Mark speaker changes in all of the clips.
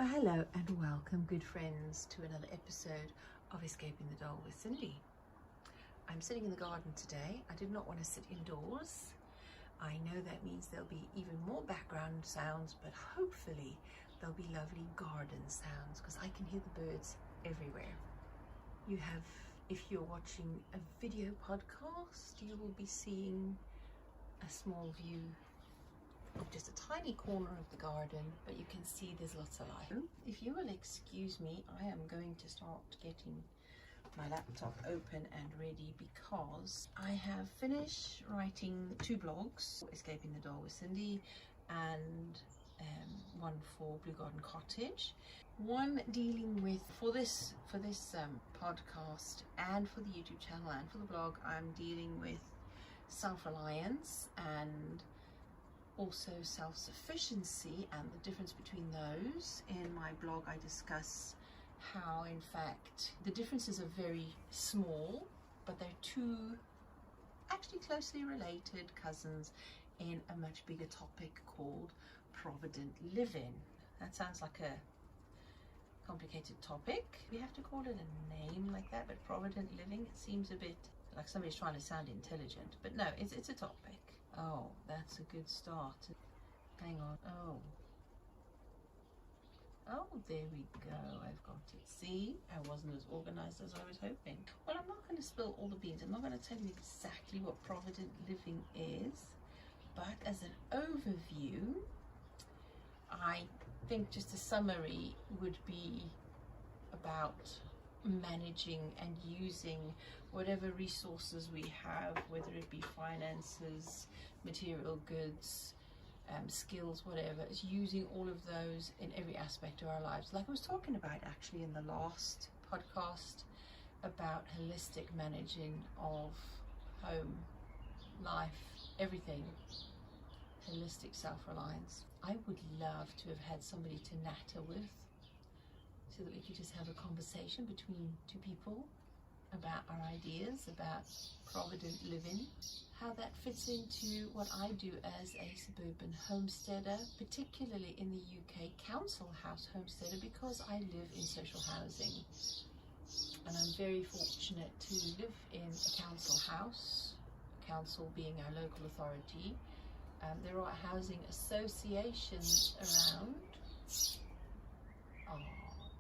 Speaker 1: Well, hello and welcome, good friends, to another episode of Escaping the Dull with Cindy. I'm sitting in the garden today. I did not want to sit indoors. I know that means there'll be even more background sounds, but hopefully there'll be lovely garden sounds because I can hear the birds everywhere. You have, if you're watching a video podcast, you will be seeing a small view of just a tiny corner of the garden, but you can see there's lots of light. If you will excuse me, I am going to start getting my laptop open and ready because I have finished writing 2 blogs, Escaping the Dull with Cindy and one for Blue Garden Cottage. One dealing with, for this podcast and for the YouTube channel and for the blog, I'm dealing with self-reliance and also self-sufficiency and the difference between those. In my blog I discuss how in fact the differences are very small, but they're 2 actually closely related cousins in a much bigger topic called Provident Living. That sounds like a complicated topic. We have to call it a name like that, but Provident Living, it seems a bit like somebody's trying to sound intelligent, but no, it's a topic. Oh, that's a good start. Hang on. Oh, there we go. I've got it. See, I wasn't as organized as I was hoping. Well, I'm not going to spill all the beans. I'm not going to tell you exactly what Provident Living is, but as an overview, I think just a summary would be about managing and using whatever resources we have, whether it be finances, material goods, skills, whatever, is using all of those in every aspect of our lives. Like I was talking about actually in the last podcast about holistic managing of home, life, everything, holistic self-reliance. I would love to have had somebody to natter with so that we could just have a conversation between 2 people about our ideas about Provident Living, how that fits into what I do as a suburban homesteader, particularly in the UK council house homesteader, because I live in social housing and I'm very fortunate to live in a council house, council being our local authority. There are housing associations around. Oh,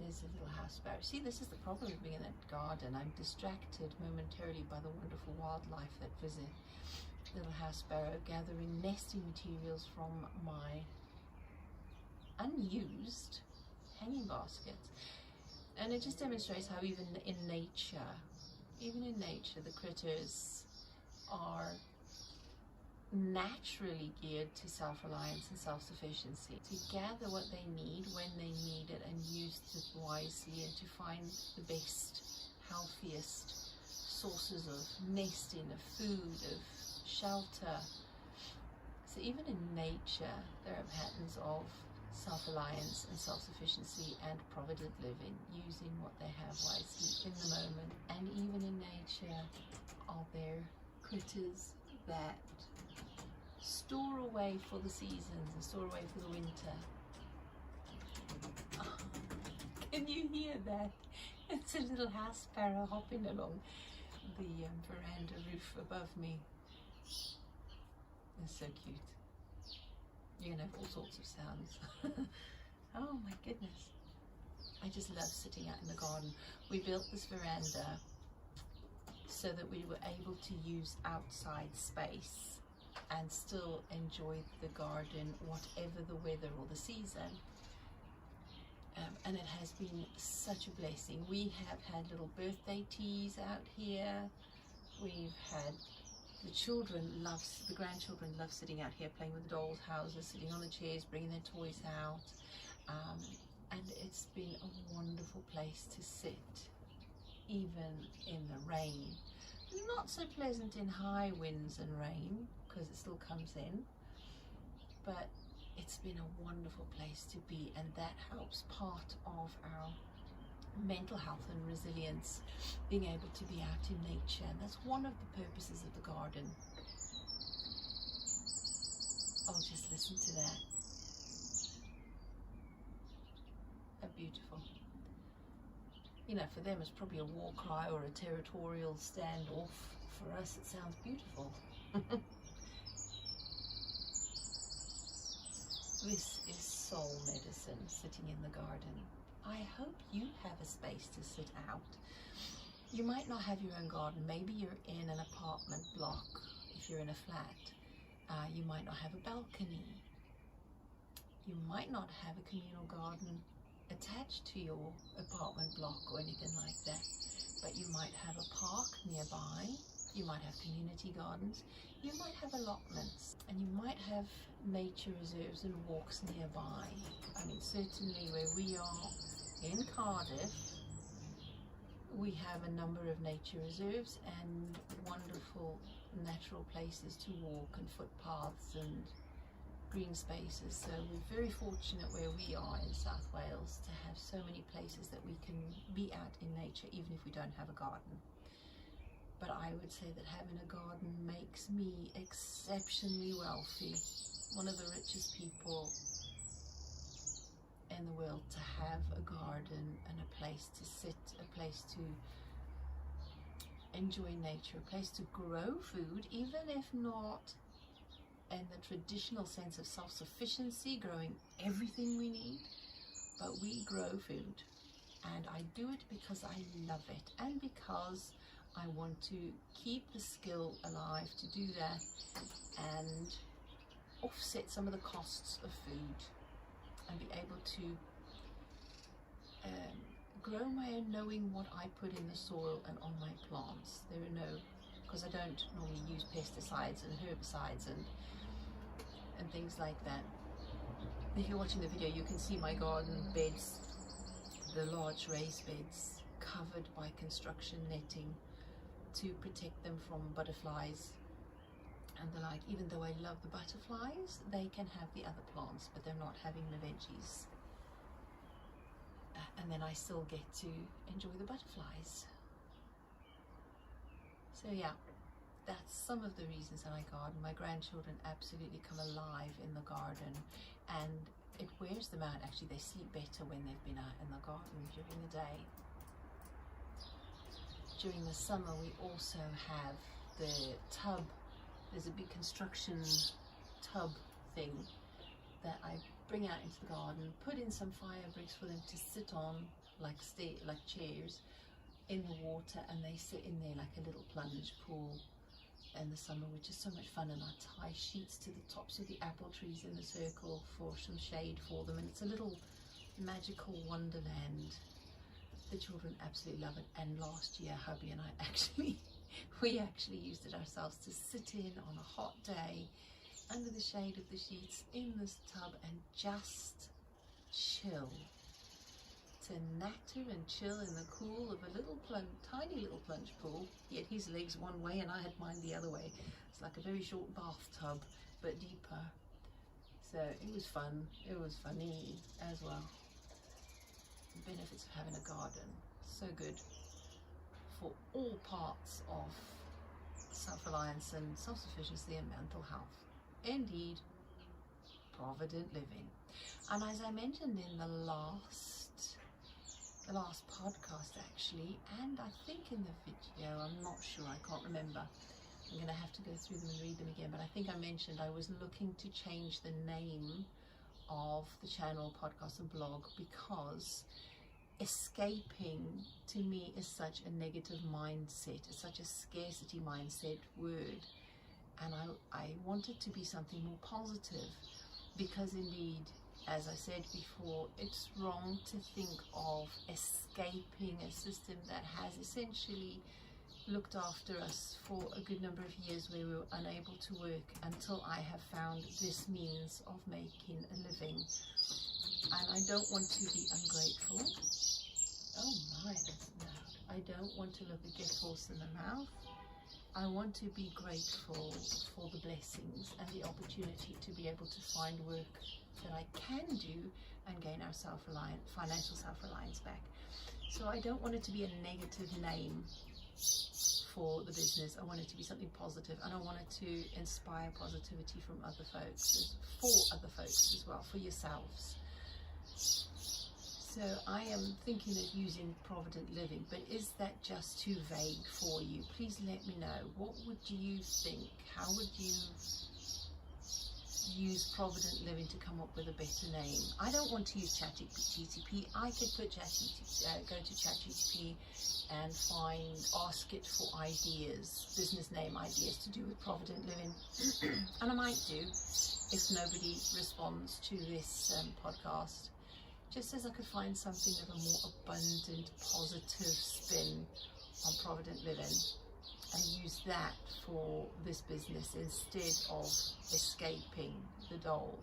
Speaker 1: there's a little house sparrow. See, this is the problem of being in that garden. I'm distracted momentarily by the wonderful wildlife that visit. Little house sparrow gathering nesting materials from my unused hanging baskets. And it just demonstrates how even in nature, the critters are naturally geared to self-reliance and self-sufficiency, to gather what they need when they need it and use it wisely, and to find the best, healthiest sources of nesting, of food, of shelter. So even in nature there are patterns of self-reliance and self-sufficiency and provident living, using what they have wisely in the moment. And even in nature are there critters that store away for the seasons and store away for the winter. Oh, can you hear that? It's a little house sparrow hopping along the veranda roof above me. It's so cute. You're gonna have all sorts of sounds. Oh my goodness. I just love sitting out in the garden. We built this veranda so that we were able to use outside space and still enjoy the garden, whatever the weather or the season. And it has been such a blessing. We have had little birthday teas out here. We've had the grandchildren love sitting out here playing with the dolls' houses, sitting on the chairs, bringing their toys out. And it's been a wonderful place to sit, even in the rain. Not so pleasant in high winds and rain, because it still comes in, but it's been a wonderful place to be, and that helps part of our mental health and resilience, being able to be out in nature. And that's one of the purposes of the garden. Oh, just listen to that. beautiful. You know, for them it's probably a war cry or a territorial standoff. For us it sounds beautiful. This is soul medicine, sitting in the garden. I hope you have a space to sit out. You might not have your own garden. Maybe you're in an apartment block. If you're in a flat, you might not have a balcony. You might not have a communal garden attached to your apartment block or anything like that, but you might have a park nearby. You might have community gardens. You might have allotments, and you might have nature reserves and walks nearby. I mean, certainly where we are in Cardiff, we have a number of nature reserves and wonderful natural places to walk and footpaths and green spaces. So we're very fortunate where we are in South Wales to have so many places that we can be out in nature, even if we don't have a garden. But I would say that having a garden makes me exceptionally wealthy. One of the richest people in the world to have a garden and a place to sit, a place to enjoy nature, a place to grow food, even if not in the traditional sense of self-sufficiency, growing everything we need, but we grow food. And I do it because I love it, and because I want to keep the skill alive to do that and offset some of the costs of food and be able to grow my own, knowing what I put in the soil and on my plants. There are no, because I don't normally use pesticides and herbicides and things like that. If you're watching the video, you can see my garden beds, the large raised beds covered by construction netting to protect them from butterflies and the like. Even though I love the butterflies, they can have the other plants, but they're not having the veggies. And then I still get to enjoy the butterflies. So yeah, that's some of the reasons that I garden. My grandchildren absolutely come alive in the garden, and it wears them out. Actually, they sleep better when they've been out in the garden during the day. During the summer, we also have the tub. There's a big construction tub thing that I bring out into the garden, put in some fire bricks for them to sit on, like chairs, in the water, and they sit in there like a little plunge pool in the summer, which is so much fun. And I tie sheets to the tops of the apple trees in the circle for some shade for them, and it's a little magical wonderland. The children absolutely love it. And last year, hubby and I we actually used it ourselves to sit in on a hot day under the shade of the sheets in this tub and just chill, to natter and chill in the cool of a little tiny little plunge pool. He had his legs one way and I had mine the other way. It's like a very short bathtub, but deeper. So it was fun. It was funny as well. The benefits of having a garden, so good for all parts of self-reliance and self-sufficiency and mental health. Indeed, Provident Living. And as I mentioned in the last podcast actually, and I think in the video, I'm not sure, I can't remember, I'm going to have to go through them and read them again, but I think I mentioned I was looking to change the name of the channel, podcast and blog, because escaping to me is such a negative mindset, it's such a scarcity mindset word, and I want it to be something more positive, because indeed, as I said before, it's wrong to think of escaping a system that has essentially looked after us for a good number of years, where we were unable to work until I have found this means of making a living. And I don't want to be ungrateful. Oh my, that's loud. I don't want to look a gift horse in the mouth. I want to be grateful for the blessings and the opportunity to be able to find work that I can do and gain our financial self-reliance back. So I don't want it to be a negative name for the business. I want it to be something positive, and I want it to inspire positivity from other folks, for other folks as well, for yourselves. So So I am thinking of using Provident Living, but is that just too vague for you? Please let me know. What would you think? How would you use Provident Living to come up with a better name? I don't want to use ChatGPT. I could put go to ChatGPT and ask it for ideas, business name ideas to do with Provident Living, and I might do if nobody responds to this podcast. Just as I could find something of a more abundant, positive spin on Provident Living and use that for this business instead of escaping the dole.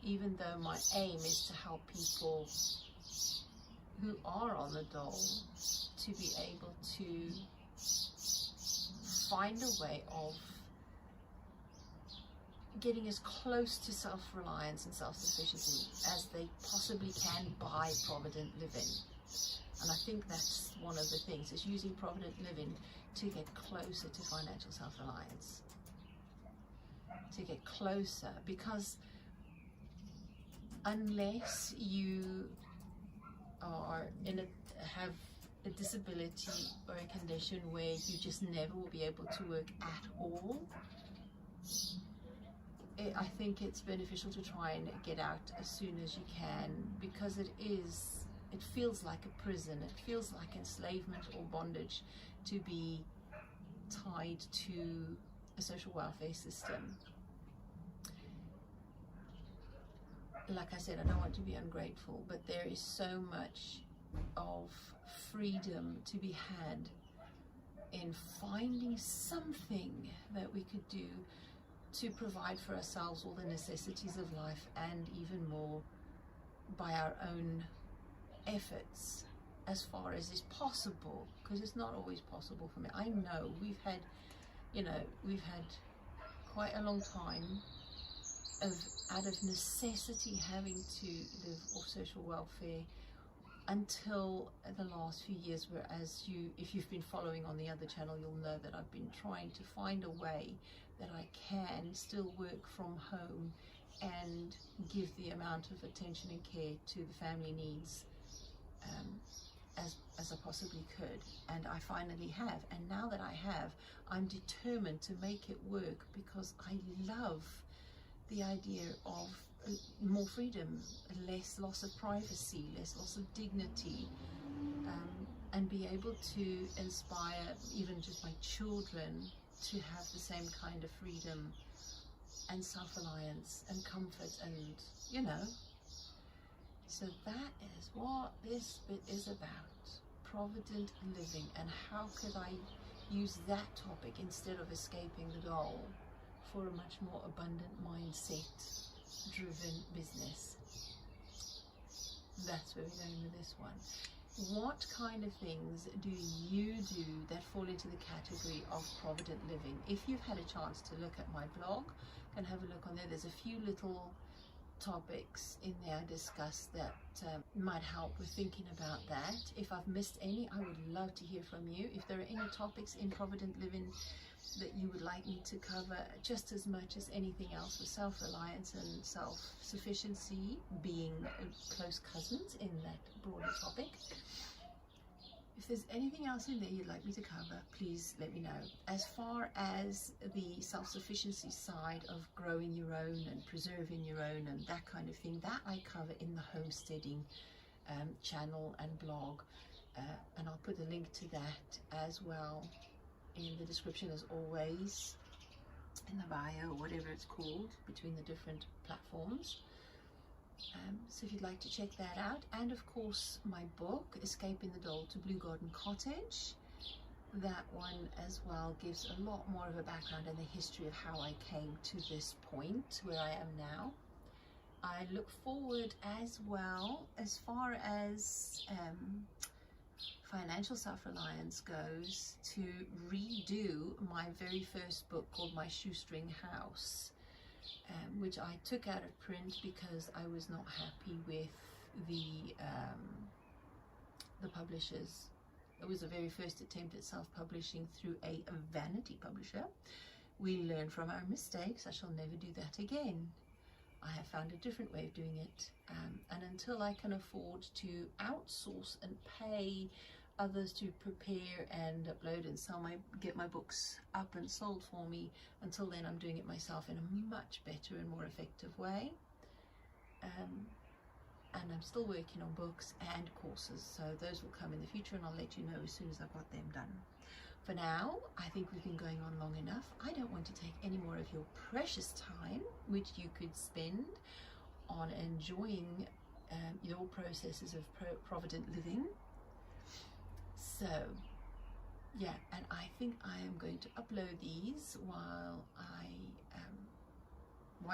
Speaker 1: Even though my aim is to help people who are on the dole to be able to find a way of getting as close to self-reliance and self-sufficiency as they possibly can by Provident Living. And I think that's one of the things, is using Provident Living to get closer to financial self-reliance, to get closer, because unless you are have a disability or a condition where you just never will be able to work at all, I think it's beneficial to try and get out as soon as you can, because it feels like a prison. It feels like enslavement or bondage to be tied to a social welfare system. Like I said, I don't want to be ungrateful, but there is so much of freedom to be had in finding something that we could do to provide for ourselves all the necessities of life, and even more by our own efforts as far as is possible, because it's not always possible for me. I know we've had quite a long time out of necessity having to live off social welfare until the last few years, whereas if you've been following on the other channel, you'll know that I've been trying to find a way that I can still work from home and give the amount of attention and care to the family needs as I possibly could. And I finally have, and now that I have, I'm determined to make it work, because I love the idea of more freedom, less loss of privacy, less loss of dignity, and be able to inspire even just my children to have the same kind of freedom and self-reliance and comfort, and so that is what this bit is about, Provident Living, and how could I use that topic instead of escaping the dole for a much more abundant mindset driven business. That's where we're going with this one. What kind of things do you do that fall into the category of Provident Living? If you've had a chance to look at my blog, you can have a look on there. There's a few little topics in there I discussed that might help with thinking about that. If I've missed any, I would love to hear from you. If there are any topics in Provident Living that you would like me to cover, just as much as anything else, with self-reliance and self-sufficiency being close cousins in that broader topic. If there's anything else in there you'd like me to cover, please let me know. As far as the self-sufficiency side of growing your own and preserving your own and that kind of thing, that I cover in the homesteading channel and blog, and I'll put a link to that as well in the description, as always, in the bio, or whatever it's called, between the different platforms. So if you'd like to check that out, and of course my book, Escaping the Dole to Blue Garden Cottage, that one as well gives a lot more of a background and the history of how I came to this point where I am now. I look forward as well, as far as financial self-reliance goes, to redo my very first book called My Shoestring House, which I took out of print because I was not happy with the publishers. It was the very first attempt at self-publishing through a vanity publisher. We learn from our mistakes. I shall never do that again. I have found a different way of doing it, and until I can afford to outsource and pay others to prepare and upload and get my books up and sold for me, until then I'm doing it myself in a much better and more effective way. And I'm still working on books and courses, so those will come in the future, and I'll let you know as soon as I've got them done. For now, I think we've been going on long enough. I don't want to take any more of your precious time, which you could spend on enjoying your processes of provident living. So, yeah, and I think I am going to upload these while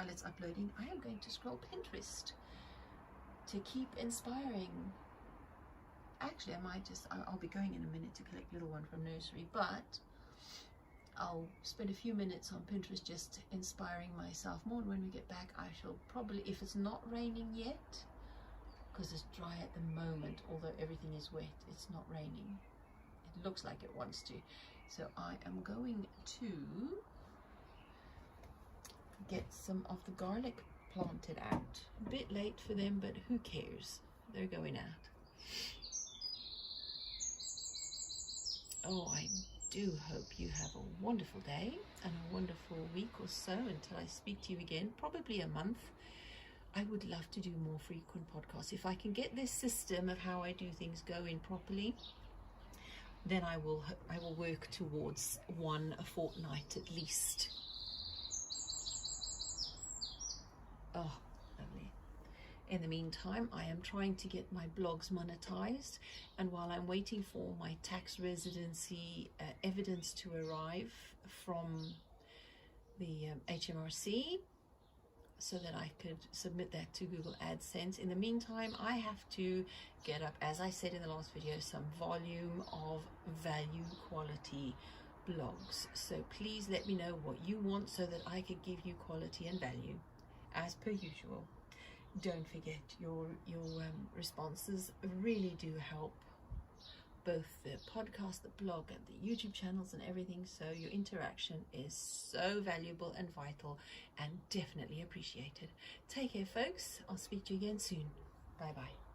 Speaker 1: it's uploading. I am going to scroll Pinterest to keep inspiring. Actually, I'll be going in a minute to collect little one from nursery, but I'll spend a few minutes on Pinterest just inspiring myself more. And when we get back, I shall probably, if it's not raining yet, because it's dry at the moment, although everything is wet, it's not raining. It looks like it wants to. So I am going to get some of the garlic planted out. A bit late for them, but who cares? They're going out. Oh, I do hope you have a wonderful day and a wonderful week or so until I speak to you again, probably a month. I would love to do more frequent podcasts. If I can get this system of how I do things going properly, then I will work towards one a fortnight at least. Oh, lovely. In the meantime, I am trying to get my blogs monetized, and while I'm waiting for my tax residency evidence to arrive from the HMRC so that I could submit that to Google AdSense, in the meantime, I have to get up, as I said in the last video, some volume of value quality blogs. So please let me know what you want so that I could give you quality and value as per usual. Don't forget, your responses really do help both the podcast, the blog, and the YouTube channels and everything. So your interaction is so valuable and vital and definitely appreciated. Take care, folks. I'll speak to you again soon. Bye-bye.